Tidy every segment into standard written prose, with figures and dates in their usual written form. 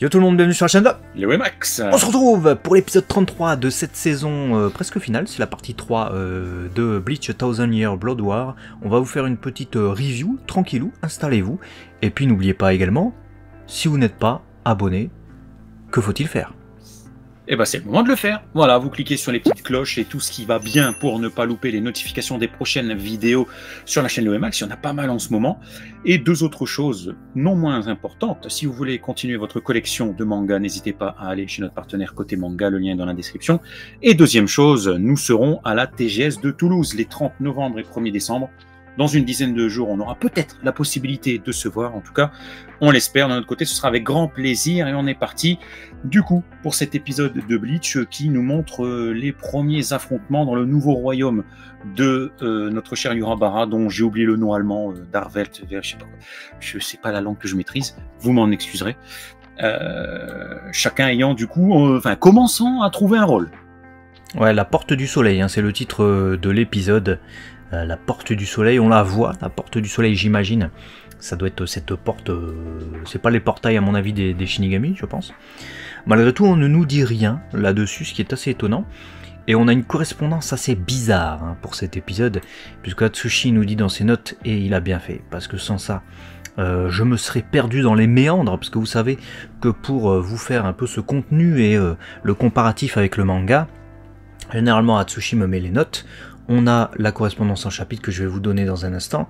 Yo tout le monde, bienvenue sur la chaîne de Le Max. On se retrouve pour l'épisode 33 de cette saison presque finale, c'est la partie 3 de Bleach Thousand Year Blood War. On va vous faire une petite review, tranquillou, installez-vous. Et puis n'oubliez pas également, si vous n'êtes pas abonné, que faut-il faire ? Et bah c'est le moment de le faire. Voilà, vous cliquez sur les petites cloches et tout ce qui va bien pour ne pas louper les notifications des prochaines vidéos sur la chaîne Le Max. Il y en a pas mal en ce moment. Et deux autres choses non moins importantes. Si vous voulez continuer votre collection de mangas, n'hésitez pas à aller chez notre partenaire Côté Manga, le lien est dans la description. Et deuxième chose, nous serons à la TGS de Toulouse les 30 novembre et 1er décembre. Dans une dizaine de jours, on aura peut-être la possibilité de se voir. En tout cas, on l'espère. De notre côté, ce sera avec grand plaisir. Et on est parti, du coup, pour cet épisode de Bleach qui nous montre les premiers affrontements dans le nouveau royaume de notre cher Yurabara, dont j'ai oublié le nom allemand, Darvelt, je sais pas quoi. Je sais pas la langue que je maîtrise. Vous m'en excuserez. Chacun ayant, du coup, commençant à trouver un rôle. Ouais, la porte du soleil, hein, c'est le titre de l'épisode. La porte du soleil, on la voit, la porte du soleil, j'imagine. Ça doit être cette porte, c'est pas les portails à mon avis des Shinigami, je pense. Malgré tout, on ne nous dit rien là-dessus, ce qui est assez étonnant. Et on a une correspondance assez bizarre hein, pour cet épisode, puisque Atsushi nous dit dans ses notes, et il a bien fait, parce que sans ça, je me serais perdu dans les méandres, parce que vous savez que pour vous faire un peu ce contenu et le comparatif avec le manga, généralement Atsushi me met les notes. On a la correspondance en chapitre que je vais vous donner dans un instant,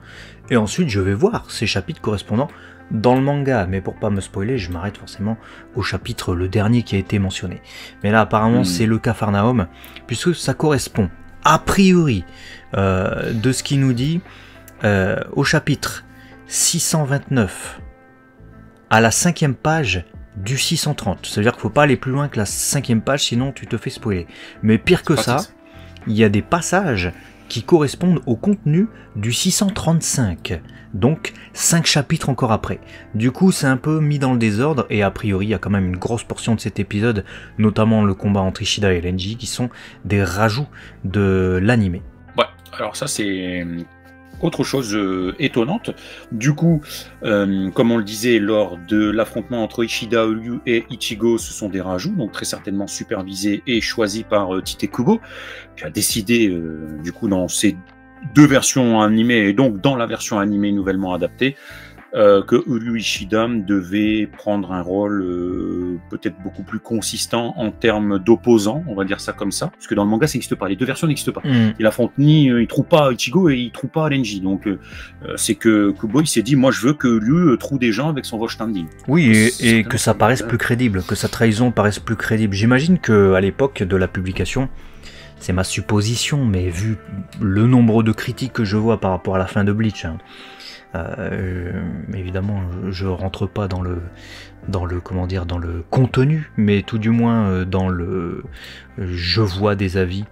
et ensuite je vais voir ces chapitres correspondants dans le manga, mais pour pas me spoiler, je m'arrête forcément au chapitre, le dernier qui a été mentionné. Mais là apparemment c'est le Capharnaüm, puisque ça correspond, a priori, de ce qu'il nous dit, au chapitre 629, à la 5e page du 630. Ça veut dire qu'il ne faut pas aller plus loin que la 5e page, sinon tu te fais spoiler. Mais pire que ça, il y a des passages qui correspondent au contenu du 635, donc 5 chapitres encore après. Du coup, c'est un peu mis dans le désordre, et a priori, il y a quand même une grosse portion de cet épisode, notamment le combat entre Ishida et Lenji, qui sont des rajouts de l'anime. Ouais, alors ça c'est autre chose étonnante. Du coup, comme on le disait lors de l'affrontement entre Ishida, Ryu et Ichigo, ce sont des rajouts, donc très certainement supervisés et choisis par Tite Kubo, qui a décidé, du coup, dans ces deux versions animées, et donc dans la version animée nouvellement adaptée, que Ryu Ishida devait prendre un rôle peut-être beaucoup plus consistant en termes d'opposants, on va dire ça comme ça, parce que dans le manga ça n'existe pas, les deux versions n'existent pas. Il affronte il trouve pas Ichigo et il trouve pas Lenji, donc c'est que Kubo il s'est dit moi je veux que Ryu trouve des gens avec son voice standing. Oui, et que ça paraisse plus crédible, que sa trahison paraisse plus crédible. J'imagine que à l'époque de la publication, c'est ma supposition, mais vu le nombre de critiques que je vois par rapport à la fin de Bleach, hein, évidemment je rentre pas dans le comment dire, dans le contenu, mais tout du moins dans le je vois des avis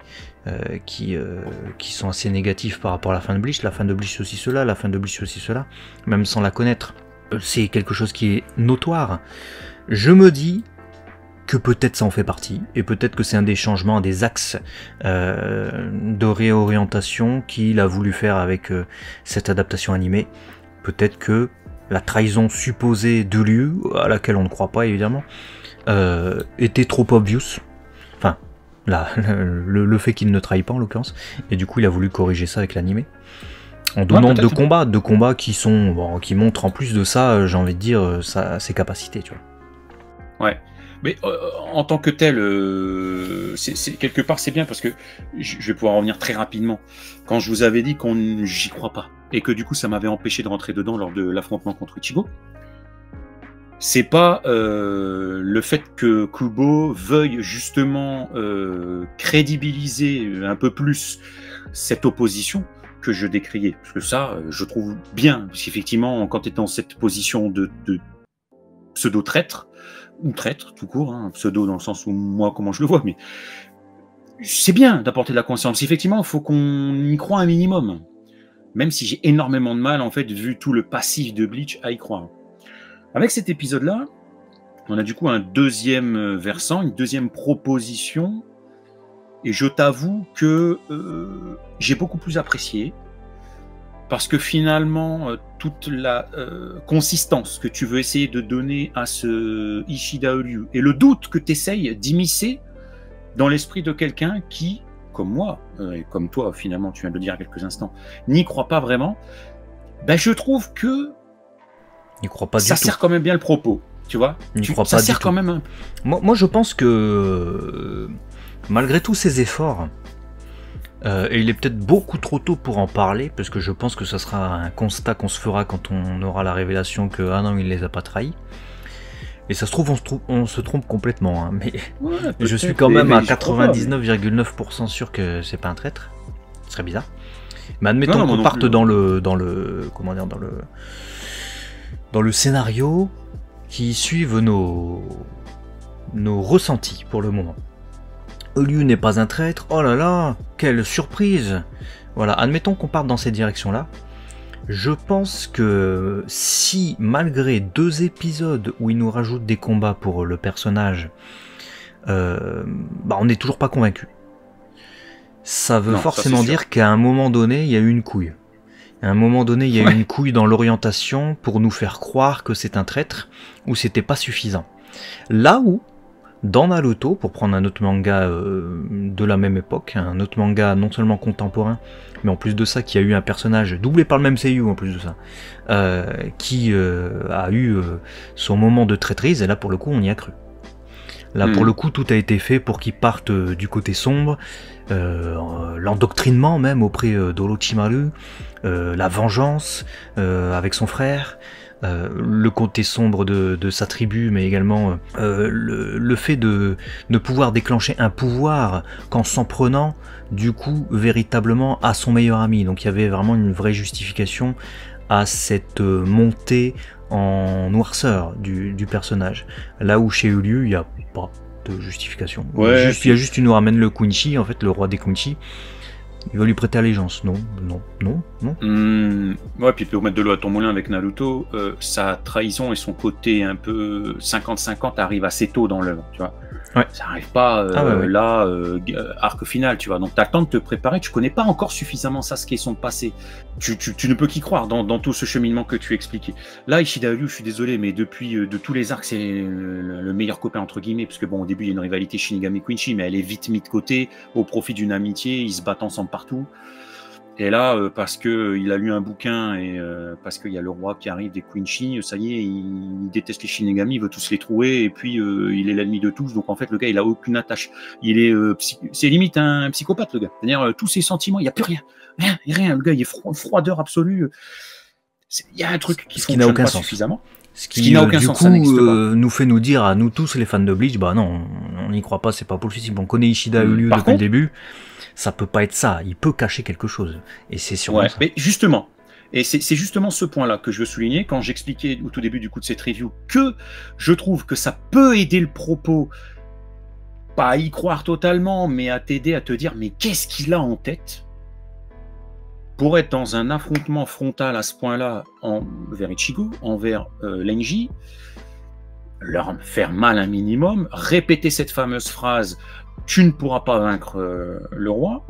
qui sont assez négatifs par rapport à la fin de Bleach. La fin de Bleach aussi cela, la fin de Bleach aussi cela, même sans la connaître, c'est quelque chose qui est notoire. Je me dis que peut-être ça en fait partie, et peut-être que c'est un des changements, un des axes de réorientation qu'il a voulu faire avec cette adaptation animée. Peut-être que la trahison supposée de Ryu, à laquelle on ne croit pas évidemment, était trop obvious, enfin le fait qu'il ne trahit pas en l'occurrence, et du coup il a voulu corriger ça avec l'animé, en donnant deux combats qui sont, bon, qui montrent en plus de ça, j'ai envie de dire, ses capacités, tu vois. Ouais. Mais en tant que tel, quelque part c'est bien parce que je vais pouvoir revenir très rapidement. Quand je vous avais dit qu'on j'y crois pas et que du coup ça m'avait empêché de rentrer dedans lors de l'affrontement contre Ichigo, c'est pas le fait que Kubo veuille justement crédibiliser un peu plus cette opposition que je décriais, parce que ça je trouve bien, parce qu'effectivement quand tu es dans cette position de pseudo-traître, ou traître tout court, hein, pseudo dans le sens où moi comment je le vois, mais c'est bien d'apporter de la conscience. Effectivement, il faut qu'on y croit un minimum, même si j'ai énormément de mal en fait vu tout le passif de Bleach à y croire. Avec cet épisode-là, on a du coup un deuxième versant, une deuxième proposition, et je t'avoue que j'ai beaucoup plus apprécié parce que finalement, toute la consistance que tu veux essayer de donner à ce Ishida Ryu et le doute que tu essayes d'immiscer dans l'esprit de quelqu'un qui, comme moi, et comme toi, finalement, tu viens de le dire il y a quelques instants, n'y croit pas vraiment, ben, je trouve que ça sert quand même bien le propos, tu vois. Ça sert quand même un... Moi, je pense que, malgré tous ces efforts, et il est peut-être beaucoup trop tôt pour en parler, parce que je pense que ça sera un constat qu'on se fera quand on aura la révélation que ah non, il les a pas trahis. Et ça se trouve, on se trompe complètement, hein, mais ouais, je suis quand même à 99,9% sûr que c'est pas un traître. Ce serait bizarre. Mais admettons qu'on parte dans le scénario qui suive nos ressentis pour le moment. Ryu n'est pas un traître, oh là là, quelle surprise! Voilà, admettons qu'on parte dans cette direction-là. Je pense que si, malgré 2 épisodes où il nous rajoute des combats pour le personnage, on n'est toujours pas convaincu. Ça veut forcément dire qu'à un moment donné, il y a eu une couille. À un moment donné, il y a eu une couille dans l'orientation pour nous faire croire que c'est un traître, ou c'était pas suffisant. Là où, dans Naruto, pour prendre un autre manga de la même époque, un autre manga non seulement contemporain, mais en plus de ça, qui a eu un personnage doublé par le même seiyuu en plus de ça, qui a eu son moment de traîtrise, et là pour le coup on y a cru. Là pour le coup tout a été fait pour qu'il parte du côté sombre, l'endoctrinement même auprès d'Orochimaru, la vengeance avec son frère, le côté sombre de sa tribu, mais également le fait de ne pouvoir déclencher un pouvoir qu'en s'en prenant du coup véritablement à son meilleur ami. Donc il y avait vraiment une vraie justification à cette montée en noirceur du personnage. Là où chez Ryu, il n'y a pas de justification. Il y a juste, tu nous ramènes le Quincy, en fait le roi des Quincy. Il va lui prêter allégeance, non. Ouais, puis pour mettre de l'eau à ton moulin avec Naruto, sa trahison et son côté un peu 50-50 arrivent assez tôt dans l'œuvre, tu vois. Ouais. Ça arrive pas là, arc final, tu vois. Donc t'as le temps de te préparer, tu connais pas encore suffisamment Sasuke et son passé. Tu ne peux qu'y croire dans tout ce cheminement que tu expliquais. Là, Ishida Ryu, je suis désolé, mais depuis de tous les arcs, c'est le meilleur copain entre guillemets, parce que bon, au début il y a une rivalité Shinigami Quincy, mais elle est vite mise de côté au profit d'une amitié, ils se battent ensemble partout. Et là, parce que il a lu un bouquin et parce qu'il y a le roi qui arrive des Quincy, ça y est, il déteste les Shinigami, il veut tous les trouver, et puis il est l'ennemi de tous. Donc en fait, le gars, il a aucune attache. Il est, c'est limite un psychopathe, le gars. C'est-à-dire tous ses sentiments, il y a plus rien. Le gars, il est froideur absolue. Il y a un truc qui fonctionne pas suffisamment. Ce qui n'a aucun sens, coup, nous fait nous dire à nous tous les fans de Bleach, bah non, on n'y croit pas, c'est pas possible. On connaît Ishida Ryu depuis le début. Ça peut pas être ça, il peut cacher quelque chose. Et c'est sûrement ça. Mais justement, et c'est justement ce point-là que je veux souligner quand j'expliquais au tout début du coup de cette review que je trouve que ça peut aider le propos, pas à y croire totalement, mais à t'aider à te dire mais qu'est-ce qu'il a en tête pour être dans un affrontement frontal à ce point-là envers Ichigo, envers Lenji, leur faire mal un minimum, répéter cette fameuse phrase tu ne pourras pas vaincre le roi.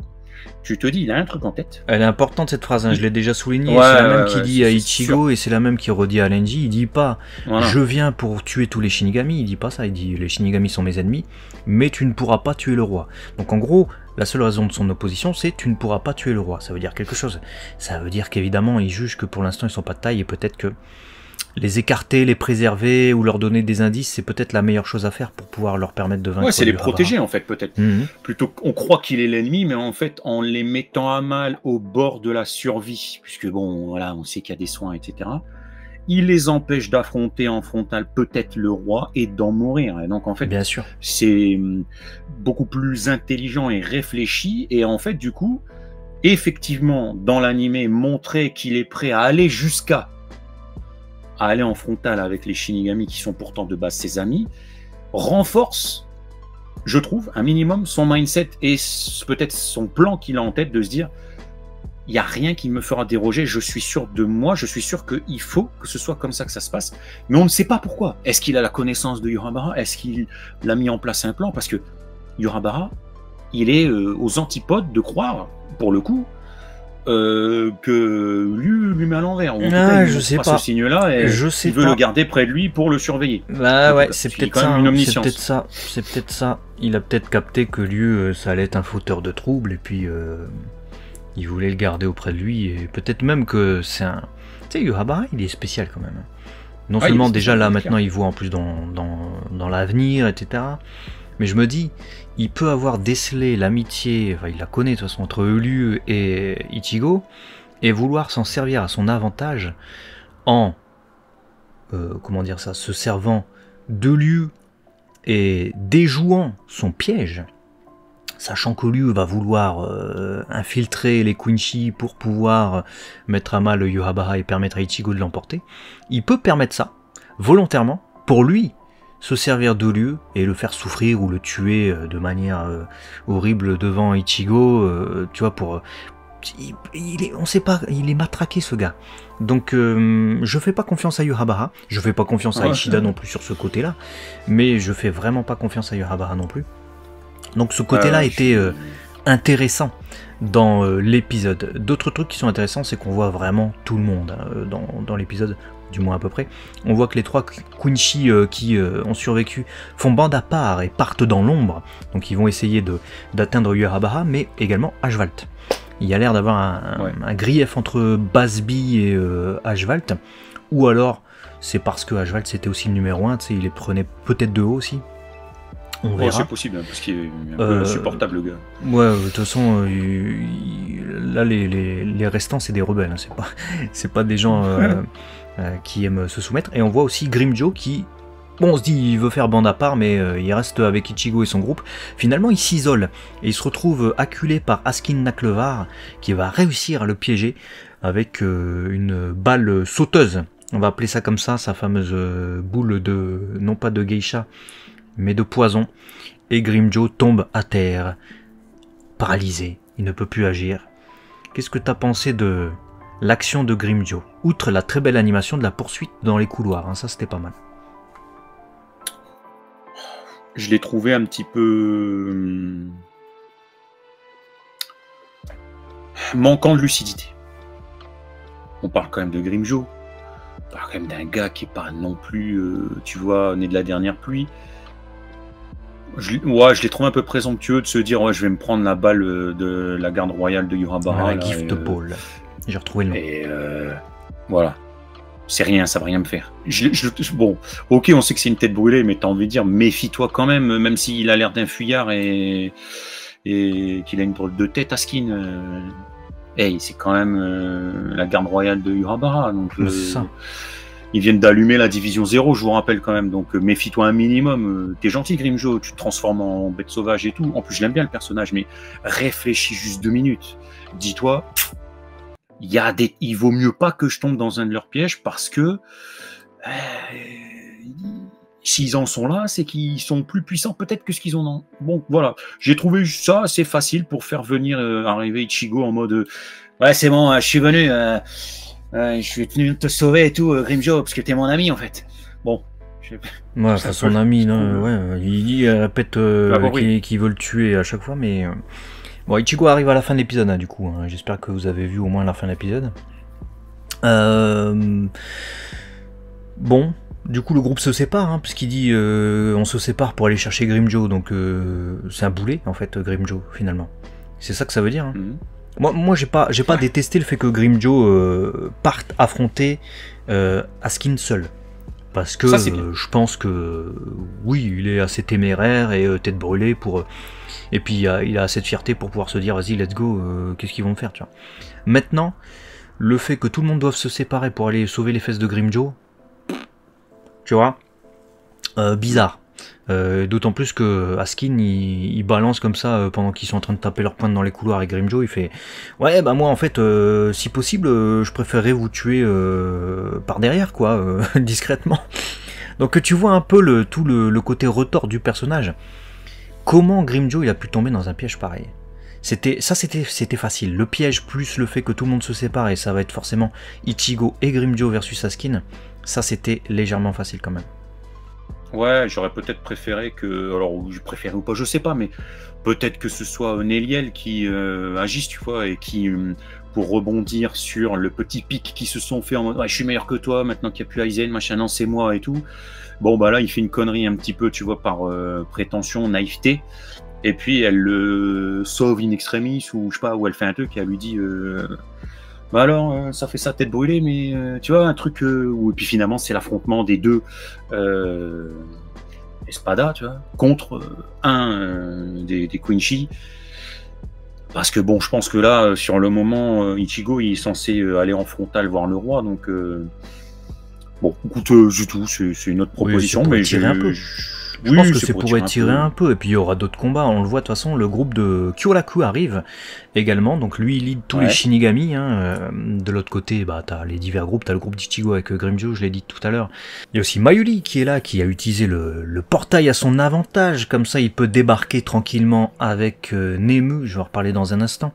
Tu te dis, il a un truc en tête. Elle est importante cette phrase, hein, je l'ai déjà souligné. C'est la même qui dit à Ichigo et c'est la même qui redit à Lenji. Il dit pas je viens pour tuer tous les Shinigami, il dit pas ça, il dit les Shinigami sont mes ennemis, mais tu ne pourras pas tuer le roi. Donc en gros, la seule raison de son opposition, c'est tu ne pourras pas tuer le roi. Ça veut dire quelque chose. Ça veut dire qu'évidemment, il juge que pour l'instant ils sont pas de taille et peut-être que les écarter, les préserver ou leur donner des indices, c'est peut-être la meilleure chose à faire pour pouvoir leur permettre de vaincre. Ouais, c'est les protéger en fait, peut-être. Plutôt qu'on croit qu'il est l'ennemi, mais en fait, en les mettant à mal au bord de la survie, puisque bon, voilà, on sait qu'il y a des soins, etc. Il les empêche d'affronter en frontal peut-être le roi et d'en mourir. Et donc en fait, bien sûr, c'est beaucoup plus intelligent et réfléchi. Et en fait, du coup, effectivement, dans l'animé, montrer qu'il est prêt à aller jusqu'à aller en frontal avec les Shinigami qui sont pourtant de base ses amis, renforce, je trouve, un minimum son mindset et peut-être son plan qu'il a en tête de se dire il n'y a rien qui me fera déroger, je suis sûr de moi, je suis sûr qu'il faut que ce soit comme ça que ça se passe, mais on ne sait pas pourquoi. Est-ce qu'il a la connaissance de Yurabara? Est-ce qu'il a mis en place un plan? Parce que Yurabara, il est aux antipodes de croire, pour le coup, que lui met à l'envers. Ou en tout Ah, cas, il je montre sais pas pas. ce signe-là et Je sais il veut pas. le garder près de lui pour le surveiller. Bah ouais, Donc, c'est il y a peut-être quand ça. même une hein, C'est omniscience. peut-être ça. C'est peut-être ça. Il a peut-être capté que lui, ça allait être un fauteur de troubles et puis il voulait le garder auprès de lui et peut-être même que c'est un. Tu sais, Yurabara, il est spécial quand même. Non Ah, il est seulement spécial, déjà là c'est maintenant clair. il voit en plus dans l'avenir, etc. Mais je me dis, il peut avoir décelé l'amitié, enfin il la connaît de toute façon, entre Elu et Ichigo, et vouloir s'en servir à son avantage en, comment dire ça, se servant de Liu et déjouant son piège, sachant que Liu va vouloir infiltrer les Quincy pour pouvoir mettre à mal Yurabara et permettre à Ichigo de l'emporter. Il peut permettre ça, volontairement, pour lui, se servir de Liu et le faire souffrir ou le tuer de manière horrible devant Ichigo, tu vois, pour... on sait pas, il est matraqué ce gars. Donc je fais pas confiance à Yurabara, je fais pas confiance à Ishida non plus sur ce côté-là, mais je fais vraiment pas confiance à Yurabara non plus. Donc ce côté-là était intéressant dans l'épisode. D'autres trucs qui sont intéressants, c'est qu'on voit vraiment tout le monde dans l'épisode, du moins à peu près. On voit que les trois Quincy qui ont survécu font bande à part et partent dans l'ombre. Donc ils vont essayer d'atteindre Yurabara, mais également Ashvalt. Il y a l'air d'avoir un grief entre Basby et Ashvalt. Ou alors, c'est parce que Ashvalt c'était aussi le numéro 1, tu sais, il les prenait peut-être de haut aussi. On verra. C'est possible, hein, parce qu'il est un peu insupportable, le gars. Ouais, de toute façon, là, les restants, c'est des rebelles. Hein, c'est pas des gens qui aiment se soumettre. Et on voit aussi Grimmjow qui, bon, on se dit, il veut faire bande à part, mais il reste avec Ichigo et son groupe. Finalement, il s'isole et il se retrouve acculé par Askin Naklevar, qui va réussir à le piéger avec une balle sauteuse. On va appeler ça comme ça, sa fameuse boule de, non pas de geisha, mais de poison, et Grimmjow tombe à terre, paralysé, il ne peut plus agir. Qu'est-ce que t'as pensé de l'action de Grimmjow? Outre la très belle animation de la poursuite dans les couloirs, hein, ça c'était pas mal. Je l'ai trouvé un petit peu manquant de lucidité. On parle quand même de Grimmjow, on parle quand même d'un gars qui est pas non plus, tu vois, né de la dernière pluie. Je l'ai trouvé un peu présomptueux de se dire ouais, je vais me prendre la balle de la garde royale de Yurabara. La gift ball. J'ai retrouvé le nom. Et voilà. C'est rien, ça va rien me faire. Bon, ok, on sait que c'est une tête brûlée, mais t'as envie de dire méfie-toi quand même s'il a l'air d'un fuyard et qu'il a une drôle de tête à skin. Hey, c'est quand même la garde royale de Yurabara. Donc, c'est ça. Ils viennent d'allumer la division 0, je vous rappelle quand même, donc méfie-toi un minimum. T'es gentil, Grimmjow, tu te transformes en bête sauvage et tout. En plus, je l'aime bien le personnage, mais réfléchis juste 2 minutes. Dis-toi, il vaut mieux pas que je tombe dans un de leurs pièges parce que s'ils en sont là, c'est qu'ils sont plus puissants peut-être que ce qu'ils en ont. Bon, voilà. J'ai trouvé ça assez facile pour faire venir arriver Ichigo en mode ouais, c'est bon, je suis venu. Je suis venu te sauver et tout, Grimmjow, parce que t'es mon ami en fait. Bon. Ouais, c'est son ami, non, ouais, il répète qu'il veut le tuer à chaque fois, mais. Bon, Ichigo arrive à la fin de l'épisode, hein, du coup. Hein. J'espère que vous avez vu au moins la fin de l'épisode. Bon, du coup, le groupe se sépare, hein, puisqu'il dit on se sépare pour aller chercher Grimmjow, donc c'est un boulet, en fait, Grimmjow, finalement. C'est ça que ça veut dire, hein. Moi j'ai pas détesté le fait que Grimmjow parte affronter Askin seul. Parce que je pense que oui, il est assez téméraire et tête brûlée pour. Et puis il a assez de fierté pour pouvoir se dire vas-y, let's go, qu'est-ce qu'ils vont faire, tu vois. Maintenant, le fait que tout le monde doive se séparer pour aller sauver les fesses de Grimmjow, tu vois, bizarre. D'autant plus que Askin il balance comme ça pendant qu'ils sont en train de taper leur pointe dans les couloirs et Grimmjow il fait ouais bah moi en fait si possible je préférerais vous tuer par derrière quoi discrètement. Donc tu vois un peu tout le côté retors du personnage. Comment Grimmjow il a pu tomber dans un piège pareil? C'était facile. Le piège plus le fait que tout le monde se sépare et ça va être forcément Ichigo et Grimmjow versus Askin, ça c'était légèrement facile quand même. Ouais, j'aurais peut-être préféré que... Alors, je préférais ou pas, je sais pas, mais peut-être que ce soit Néliel qui agisse, tu vois, et qui pour rebondir sur le petit pic qui se sont fait en mode ouais, je suis meilleur que toi, maintenant qu'il n'y a plus Aizen, machin, non, c'est moi et tout. Bon, bah là, il fait une connerie un petit peu, tu vois, par prétention, naïveté. Et puis, elle le sauve in extremis, ou je sais pas, où elle fait un truc et elle lui dit bah alors, ça fait ça tête brûlée, mais tu vois, un truc où. Et puis finalement, c'est l'affrontement des deux Espada, tu vois, contre un des Quincy. Parce que bon, je pense que là, sur le moment, Ichigo, il est censé aller en frontal voir le roi, donc bon, écoute, du tout, c'est une autre proposition, oui, mais j'ai un peu. Je pense que c'est pour étirer un peu, et puis il y aura d'autres combats, on le voit de toute façon, le groupe de Kyoraku arrive également, donc lui il lead tous les Shinigami, de l'autre côté, bah, t'as les divers groupes, t'as le groupe d'Ichigo avec Grimmjow, je l'ai dit tout à l'heure, il y a aussi Mayuri qui est là, qui a utilisé le portail à son avantage, comme ça il peut débarquer tranquillement avec Nemu, je vais en reparler dans un instant.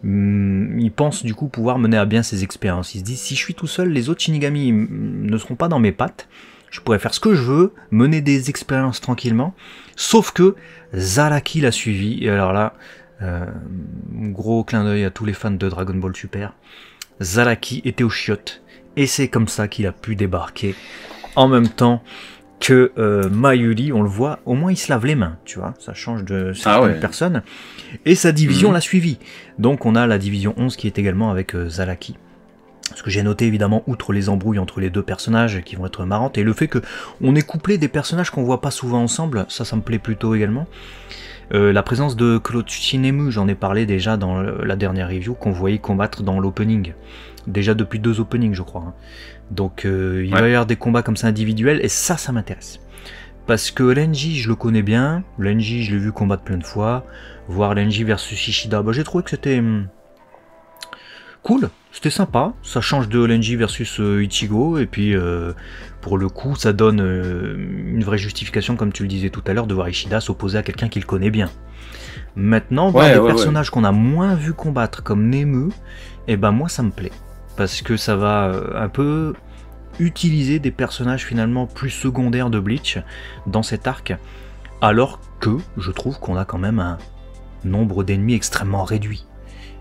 Il pense du coup pouvoir mener à bien ses expériences, il se dit si je suis tout seul, les autres Shinigami ne seront pas dans mes pattes, je pourrais faire ce que je veux, mener des expériences tranquillement, sauf que Zaraki l'a suivi, et alors là, gros clin d'œil à tous les fans de Dragon Ball Super, Zaraki était au chiottes, et c'est comme ça qu'il a pu débarquer, en même temps que Mayuri, on le voit, au moins il se lave les mains, tu vois, ça change de certaines personnes, et sa division l'a suivi, donc on a la division 11 qui est également avec Zaraki. Ce que j'ai noté évidemment, outre les embrouilles entre les deux personnages qui vont être marrantes, et le fait qu'on ait couplé des personnages qu'on voit pas souvent ensemble, ça me plaît plutôt également. La présence de Kurochuchi Nemu, j'en ai parlé déjà dans la dernière review, qu'on voyait combattre dans l'opening. Déjà depuis 2 openings je crois. Donc il va y avoir des combats comme ça individuels, et ça m'intéresse. Parce que Renji, je le connais bien, Renji je l'ai vu combattre plein de fois, voir Renji versus Ishida, bah, j'ai trouvé que c'était cool, c'était sympa, ça change de Renji versus Ichigo, et puis pour le coup ça donne une vraie justification, comme tu le disais tout à l'heure, de voir Ishida s'opposer à quelqu'un qu'il connaît bien. Maintenant, voir des personnages qu'on a moins vu combattre, comme Nemu, et ben moi ça me plaît, parce que ça va un peu utiliser des personnages finalement plus secondaires de Bleach dans cet arc, alors que je trouve qu'on a quand même un nombre d'ennemis extrêmement réduit.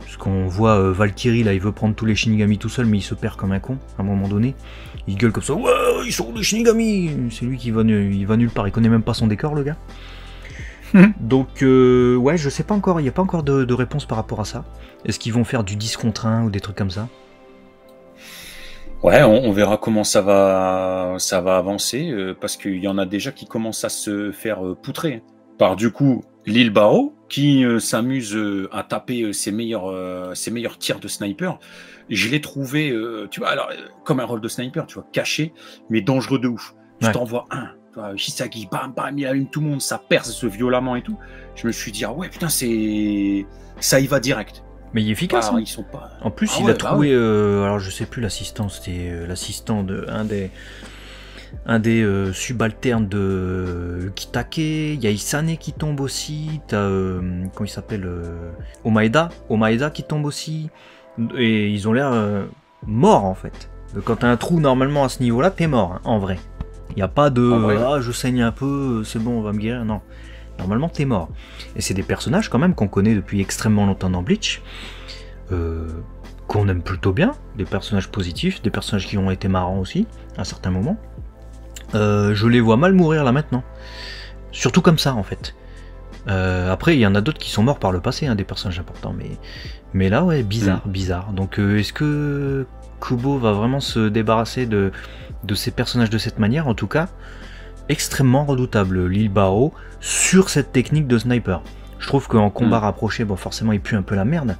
Parce qu'on voit Valkyrie, là, il veut prendre tous les Shinigami tout seul, mais il se perd comme un con, à un moment donné. Il gueule comme ça, ouais, ils sont des Shinigami. C'est lui qui va nulle part, il connaît même pas son décor, le gars. Donc, ouais, je sais pas encore, il n'y a pas encore de réponse par rapport à ça. Est-ce qu'ils vont faire du 10 contre 1 ou des trucs comme ça? Ouais, on verra comment ça va avancer, parce qu'il y en a déjà qui commencent à se faire poutrer. Par du coup, Lil Bao, qui s'amuse à taper ses meilleurs tirs de sniper. Je l'ai trouvé, tu vois, alors, comme un rôle de sniper, tu vois, caché, mais dangereux de ouf. Tu t'envoies un, Shisagi, bam, bam, il allume tout le monde, ça perce violemment et tout. Je me suis dit, ah ouais, putain, ça y va direct. Mais il est efficace. Ils sont pas... En plus, il a trouvé, alors je sais plus l'assistant, c'était l'assistant de un des subalternes de Kitake, il y a Isane qui tombe aussi, t'as, comment il s'appelle, Omaeda qui tombe aussi, et ils ont l'air morts en fait. Quand t'as un trou normalement à ce niveau-là, t'es mort, hein, en vrai. Il n'y a pas de ah je saigne un peu, c'est bon, on va me guérir, non. Normalement t'es mort. Et c'est des personnages quand même qu'on connaît depuis extrêmement longtemps dans Bleach, qu'on aime plutôt bien, des personnages positifs, des personnages qui ont été marrants aussi, à certains moments. Je les vois mal mourir là maintenant. Surtout comme ça en fait. Après il y en a d'autres qui sont morts par le passé, hein, des personnages importants, mais là ouais, bizarre. Donc est-ce que Kubo va vraiment se débarrasser de ces personnages de cette manière? En tout cas, extrêmement redoutable Lil Bao sur cette technique de sniper. Je trouve qu'en combat rapproché, bon forcément il pue un peu la merde,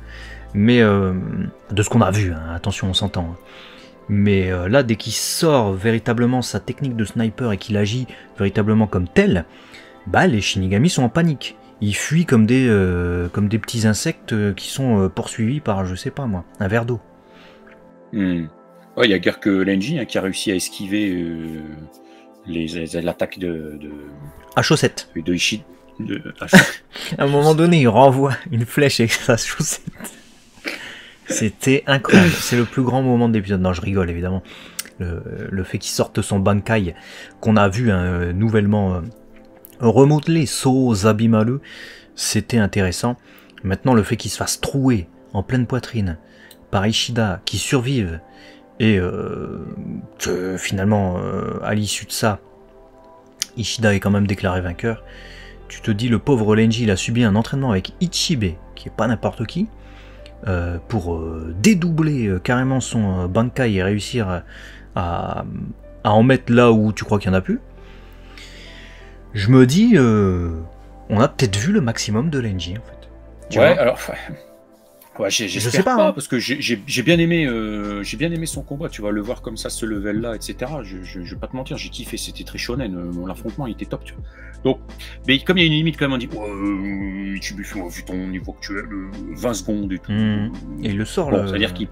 mais de ce qu'on a vu, hein, attention on s'entend. Mais là, dès qu'il sort véritablement sa technique de sniper et qu'il agit véritablement comme tel, bah les Shinigami sont en panique. Ils fuient comme des petits insectes qui sont poursuivis par, je sais pas moi, un verre d'eau. Ouais, il y a guère que Renji, hein, qui a réussi à esquiver l'attaque de à chaussette. De Ishida. À un moment donné, il renvoie une flèche avec sa chaussette. C'était incroyable, c'est le plus grand moment de l'épisode. Non, je rigole évidemment. Le fait qu'il sorte son Bankai, qu'on a vu nouvellement remodelé, So Zabimaru, c'était intéressant. Maintenant, le fait qu'il se fasse trouer en pleine poitrine par Ishida qui survivent et que finalement à l'issue de ça Ishida est quand même déclaré vainqueur, tu te dis le pauvre Lenji il a subi un entraînement avec Ichibe qui est pas n'importe qui pour dédoubler carrément son Bankai et réussir à en mettre là où tu crois qu'il n'y en a plus. Je me dis on a peut-être vu le maximum de Lenji en fait. Tu vois alors j'espère pas, hein. parce que j'ai bien aimé son combat, tu vas le voir comme ça, ce level là, etc. Je vais pas te mentir, j'ai kiffé, c'était très shonen, l'affrontement il était top, tu vois. Donc, mais comme il y a une limite quand même, on dit tu vu ton niveau actuel, 20 secondes et tout. Et il le sort bon, c'est-à-dire qu'il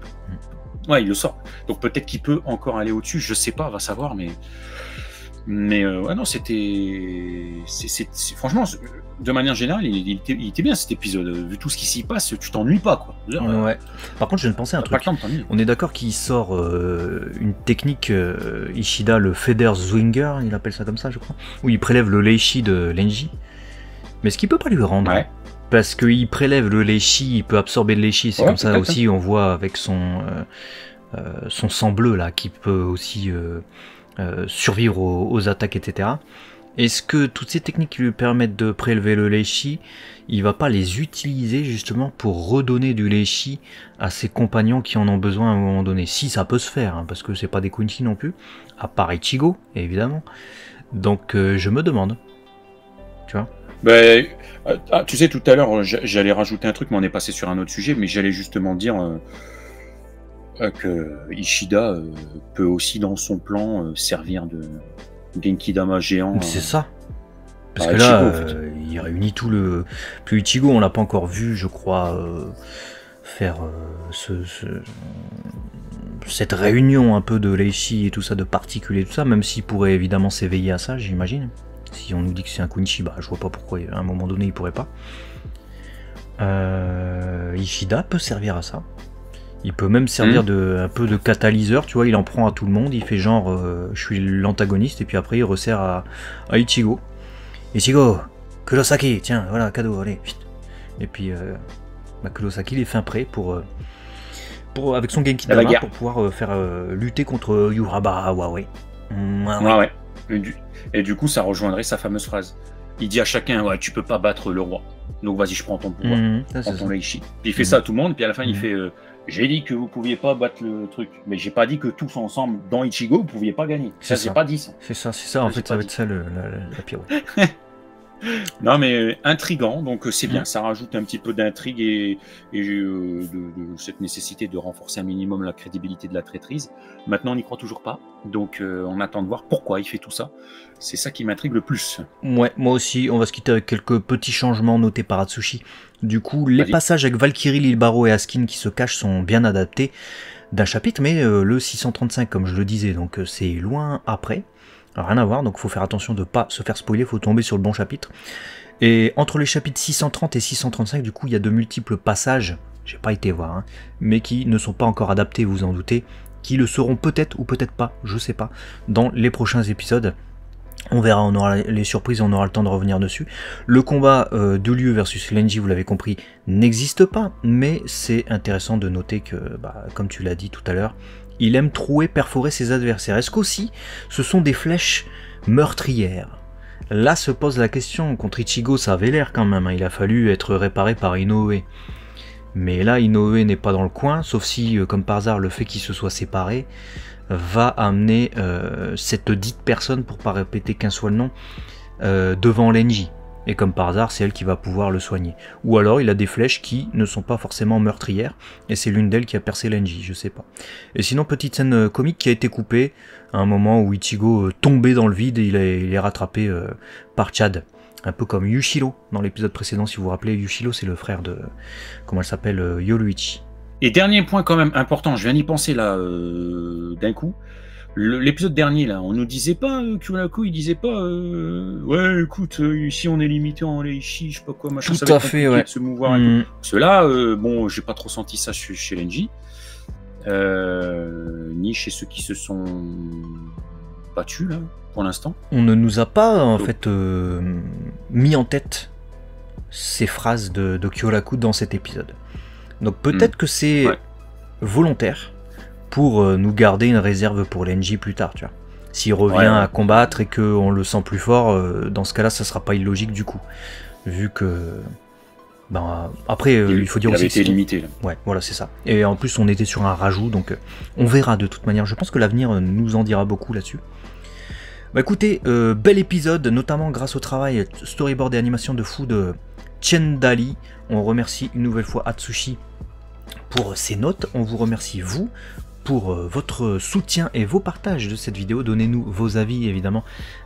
il le sort. Donc peut-être qu'il peut encore aller au-dessus, je sais pas, va savoir, mais ouais, non, franchement, de manière générale, il était bien cet épisode. Vu tout ce qui s'y passe, tu t'ennuies pas, quoi. Ouais. Par contre, je viens de penser à un truc. On est d'accord qu'il sort une technique Ishida, le Feather Zwinger, il appelle ça comme ça, je crois, où il prélève le Leishi de Lenji. Mais est-ce qu'il peut pas lui rendre? Ouais. Parce qu'il prélève le Leishi, il peut absorber le Leishi. C'est comme ça aussi, on voit avec son sang bleu là, qui peut aussi survivre aux attaques, etc. Est-ce que toutes ces techniques qui lui permettent de prélever le Leishi, il va pas les utiliser justement pour redonner du Leishi à ses compagnons qui en ont besoin à un moment donné? Si ça peut se faire, hein, parce que c'est pas des Quincy non plus, à part Ichigo, évidemment. Donc je me demande. Tu vois? Tu sais, tout à l'heure, j'allais rajouter un truc, mais on est passé sur un autre sujet, mais j'allais justement dire que Ishida peut aussi, dans son plan, servir de Genki-dama géant. C'est ça. Parce que là, en fait, il réunit tout le... Puis Ichigo, on l'a pas encore vu, je crois, faire cette réunion un peu de Leishi et tout ça, de particules et tout ça, même s'il pourrait évidemment s'éveiller à ça, j'imagine. Si on nous dit que c'est un Quincy, bah, je vois pas pourquoi à un moment donné il pourrait pas. Ishida peut servir à ça. Il peut même servir un peu de catalyseur, tu vois, il en prend à tout le monde, il fait genre je suis l'antagoniste et puis après il resserre à Ichigo. Ichigo, Kurosaki, tiens, voilà, cadeau, allez, vite. Et puis Kurosaki il est fin prêt pour avec son Genki-dama pour pouvoir faire lutter contre Yuraba Wawe. Ouais. Et du coup, ça rejoindrait sa fameuse phrase. Il dit à chacun, ouais, tu peux pas battre le roi. Donc vas-y, je prends ton pouvoir, prends ton Leishi. Puis il fait ça à tout le monde, puis à la fin il fait, j'ai dit que vous pouviez pas battre le truc, mais j'ai pas dit que tous ensemble dans Ichigo vous pouviez pas gagner. Ça, j'ai pas dit ça. C'est ça. En fait, ça va être ça la pire. Non, mais intriguant, donc c'est bien, ça rajoute un petit peu d'intrigue et de cette nécessité de renforcer un minimum la crédibilité de la traîtrise. Maintenant, on n'y croit toujours pas, donc on attend de voir pourquoi il fait tout ça. C'est ça qui m'intrigue le plus. Ouais, moi aussi, on va se quitter avec quelques petits changements notés par Atsushi. Du coup, les passages avec Valkyrie, Lilbaro et Askin qui se cachent sont bien adaptés d'un chapitre, mais le 635, comme je le disais, donc c'est loin après. Rien à voir, donc il faut faire attention de ne pas se faire spoiler, il faut tomber sur le bon chapitre. Et entre les chapitres 630 et 635, du coup, il y a de multiples passages, j'ai pas été voir, hein, mais qui ne sont pas encore adaptés, vous en doutez, qui le seront peut-être ou peut-être pas, je sais pas, dans les prochains épisodes. On verra, on aura les surprises, on aura le temps de revenir dessus. Le combat de Liu versus Lenji, vous l'avez compris, n'existe pas, mais c'est intéressant de noter que, comme tu l'as dit tout à l'heure, il aime trouer, perforer ses adversaires. Est-ce qu'aussi, ce sont des flèches meurtrières? Là se pose la question. Contre Ichigo, ça avait l'air quand même. Hein. Il a fallu être réparé par Inoue. Mais là, Inoue n'est pas dans le coin, sauf si, comme par hasard, le fait qu'ils se soient séparés va amener cette dite personne, pour pas répéter qu'un soit le nom, devant Lenji. Et comme par hasard, c'est elle qui va pouvoir le soigner. Ou alors, il a des flèches qui ne sont pas forcément meurtrières, et c'est l'une d'elles qui a percé Lenji, je sais pas. Et sinon, petite scène comique qui a été coupée, à un moment où Ichigo tombait dans le vide, et il est rattrapé par Chad. Un peu comme Yushiro, dans l'épisode précédent, si vous vous rappelez, Yushiro, c'est le frère de... Comment elle s'appelle, Yoruichi. Et dernier point quand même important, je viens d'y penser là, d'un coup. L'épisode dernier, là, on nous disait pas, Kyoraku, il disait pas, ouais, écoute, ici on est limité en Leishi, je sais pas quoi, machin, tout ça va à être fait, compliqué ouais. de se mouvoir et tout. Parce que là, bon, j'ai pas trop senti ça chez Lenji, ni chez ceux qui se sont battus, là, pour l'instant. On ne nous a pas, en fait, mis en tête ces phrases de Kyoraku dans cet épisode. Donc peut-être que c'est volontaire pour nous garder une réserve pour l'NJ plus tard, tu vois. S'il revient à combattre et qu'on le sent plus fort, dans ce cas-là, ça sera pas illogique du coup. Vu que... Ben, après, il faut dire aussi que c'était limité. Là. Ouais, voilà, c'est ça. Et en plus, on était sur un rajout, donc on verra de toute manière. Je pense que l'avenir nous en dira beaucoup là-dessus. Bah écoutez, bel épisode, notamment grâce au travail storyboard et animation de fou de Chendali. On remercie une nouvelle fois Atsushi pour ses notes. On vous remercie, vous, pour votre soutien et vos partages de cette vidéo. Donnez-nous vos avis, évidemment,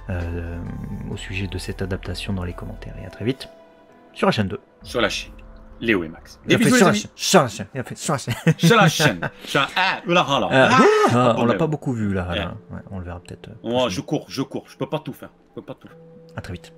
au sujet de cette adaptation dans les commentaires. Et à très vite sur la chaîne 2. Sur la chaîne. Léo et Max. Des bisous, les amis. Sur la chaîne. Sur la chaîne. On l'a pas beaucoup vu, là. Ouais, on le verra peut-être. Moi, je cours. Je peux pas tout faire. À très vite.